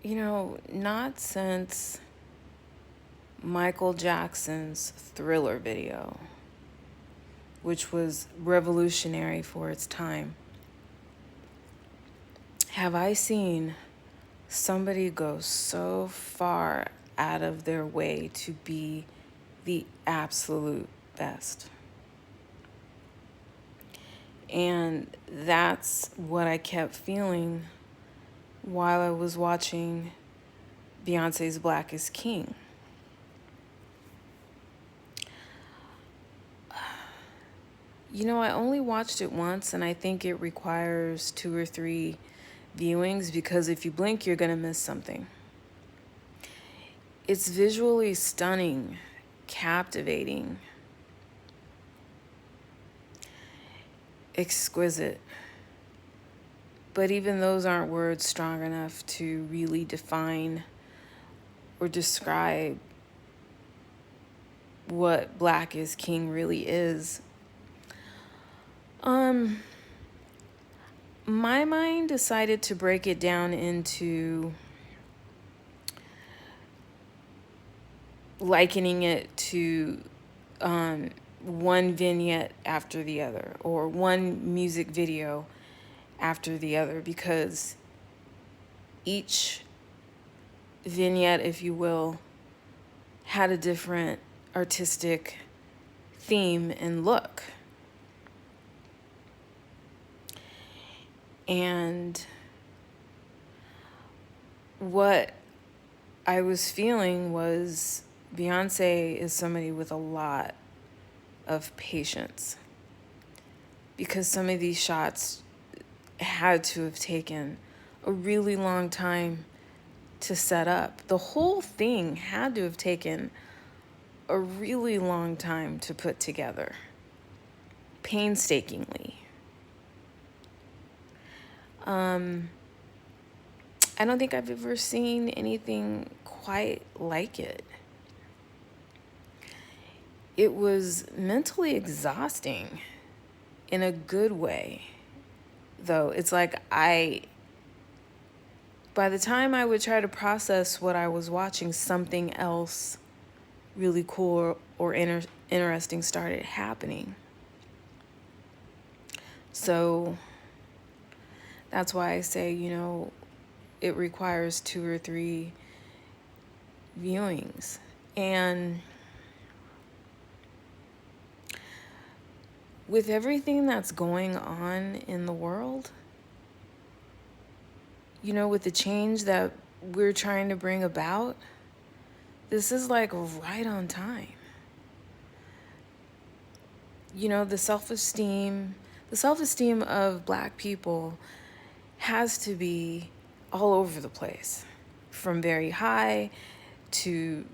Not since Michael Jackson's Thriller video, which was revolutionary for its time, have I seen somebody go so far out of their way to be the absolute best. And that's what I kept feeling while I was watching Beyonce's Black is King. I only watched it once, and I think it requires 2 or 3 viewings because if you blink, you're going to miss something. It's visually stunning, captivating, exquisite. But even those aren't words strong enough to really define or describe what Black is King really is. My mind decided to break it down into likening it to one vignette after the other, or one music video after the other, because each vignette, if you will, had a different artistic theme and look. And what I was feeling was Beyonce is somebody with a lot of patience, because some of these shots had to have taken a really long time to set up. The whole thing had to have taken a really long time to put together, painstakingly. I don't think I've ever seen anything quite like it. It was mentally exhausting in a good way, though. It's like by the time I would try to process what I was watching, something else really cool or interesting started happening. So that's why I say, it requires 2 or 3 viewings. And with everything that's going on in the world, with the change that we're trying to bring about, this is like right on time. The self-esteem of Black people has to be all over the place, from very high to,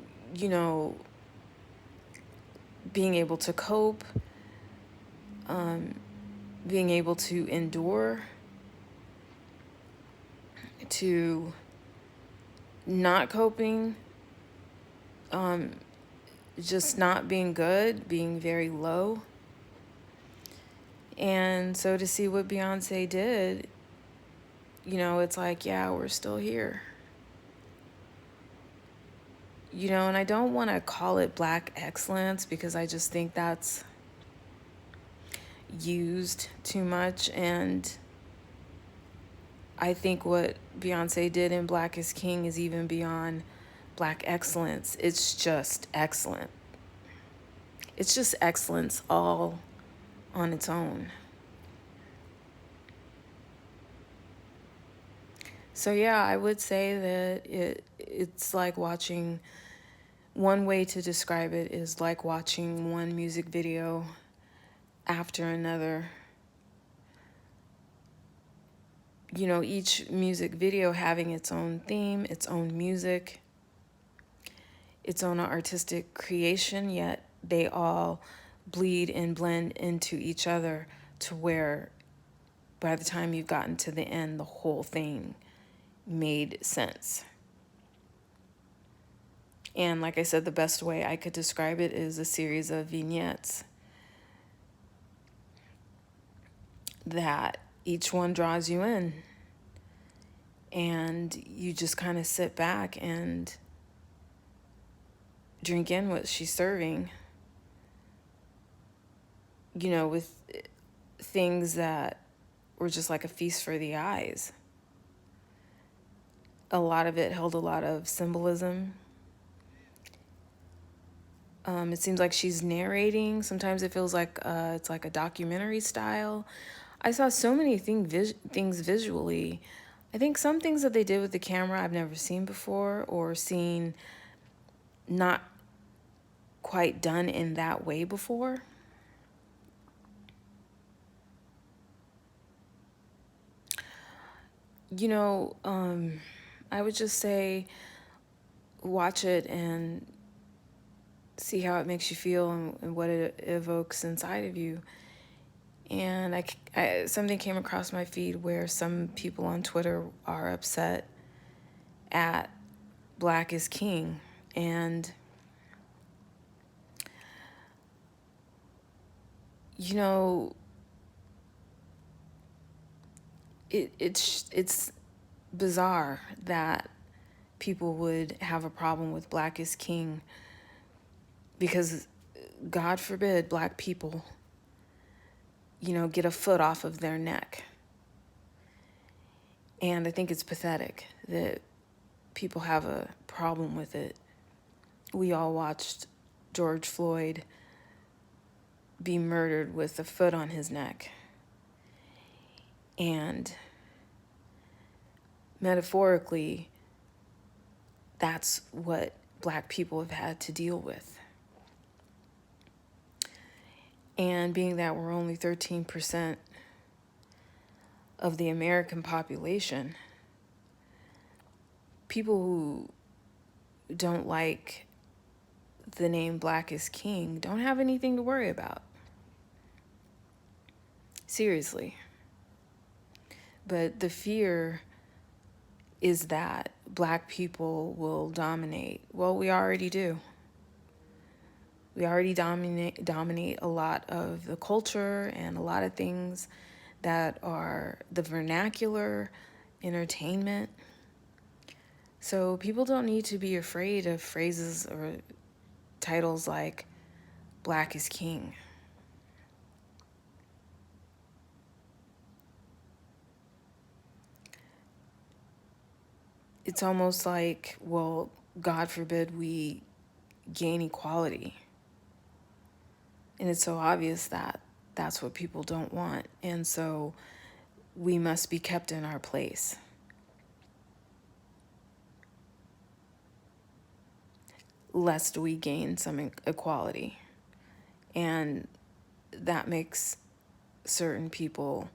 being able to cope, being able to endure, to not coping, just not being good, being very low. And so to see what Beyonce did, it's like, yeah, we're still here. And I don't want to call it Black excellence, because I just think that's used too much. And I think what Beyonce did in Black is King is even beyond Black excellence. It's just excellent. It's just excellence all on its own. So yeah, I would say that it's like watching, one way to describe it is like watching one music video after another. Each music video having its own theme, its own music, its own artistic creation, yet they all bleed and blend into each other to where by the time you've gotten to the end, the whole thing made sense. And like I said, the best way I could describe it is a series of vignettes that each one draws you in. and you just kind of sit back and drink in what she's serving, with things that were just like a feast for the eyes. A lot of it held a lot of symbolism. It seems like she's narrating. Sometimes it feels like it's like a documentary style. I saw so many things visually. I think some things that they did with the camera I've never seen before, or seen not quite done in that way before. I would just say watch it and see how it makes you feel, and what it evokes inside of you. And something came across my feed where some people on Twitter are upset at Black is King. And, it's bizarre that people would have a problem with Black is King, because God forbid Black people, get a foot off of their neck. And I think it's pathetic that people have a problem with it. We all watched George Floyd be murdered with a foot on his neck. And metaphorically, that's what Black people have had to deal with. And being that we're only 13% of the American population, people who don't like the name Black is King don't have anything to worry about. Seriously. But the fear is that Black people will dominate. Well, we already do. We already dominate a lot of the culture and a lot of things that are the vernacular, entertainment. So people don't need to be afraid of phrases or titles like Black is King. It's almost like, well, God forbid we gain equality. And it's so obvious that that's what people don't want. And so we must be kept in our place. Lest we gain some equality. And that makes certain people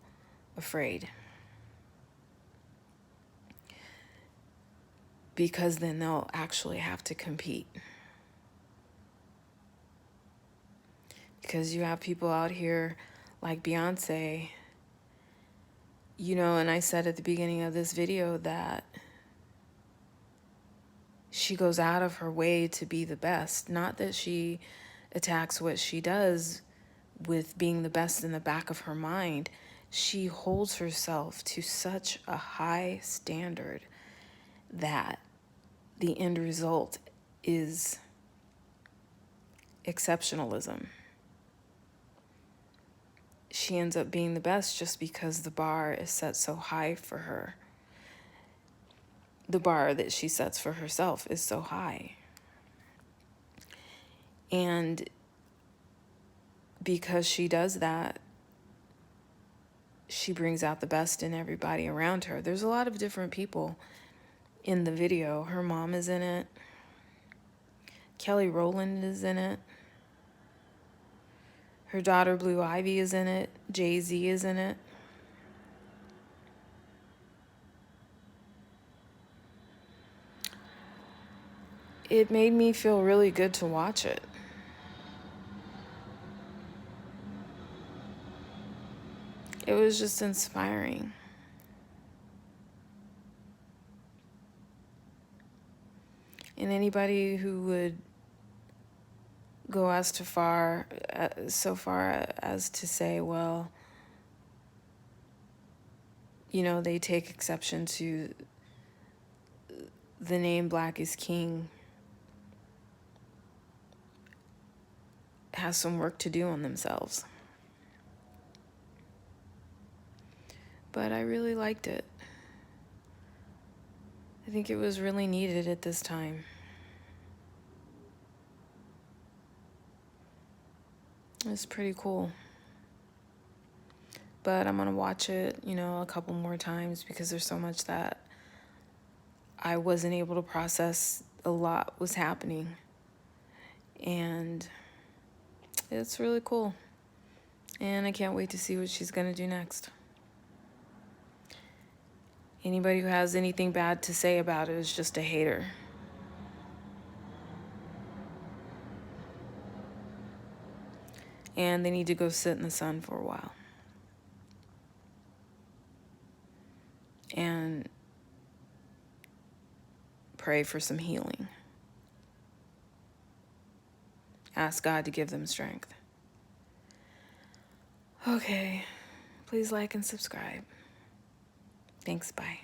afraid. Because then they'll actually have to compete. Because you have people out here like Beyoncé, and I said at the beginning of this video that she goes out of her way to be the best. Not that she attacks what she does with being the best in the back of her mind. She holds herself to such a high standard that the end result is exceptionalism. She ends up being the best just because the bar is set so high for her. The bar that she sets for herself is so high. And because she does that, she brings out the best in everybody around her. There's a lot of different people in the video. Her mom is in it. Kelly Rowland is in it. Her daughter Blue Ivy is in it. Jay-Z is in it. It made me feel really good to watch it. It was just inspiring. And anybody who would go so far as to say, well, they take exception to the name Black is King has some work to do on themselves. But I really liked it. I think it was really needed at this time. It's pretty cool. But I'm going to watch it, a couple more times because there's so much that I wasn't able to process. A lot was happening. And it's really cool. And I can't wait to see what she's going to do next. Anybody who has anything bad to say about it is just a hater. And they need to go sit in the sun for a while. And pray for some healing. Ask God to give them strength. Okay, please like and subscribe. Thanks, bye.